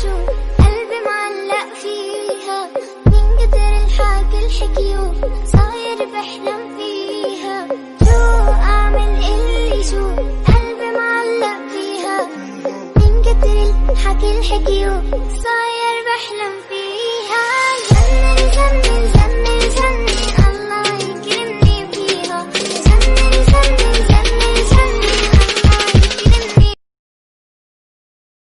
شو قلبي معلق فيها، من كتر الحكي الحكيو صاير بحلم فيها. شو أعمل قلي شو قلبي معلق فيها، من كتر الحكي الحكيو صاير بحلم فيها. جنن جنن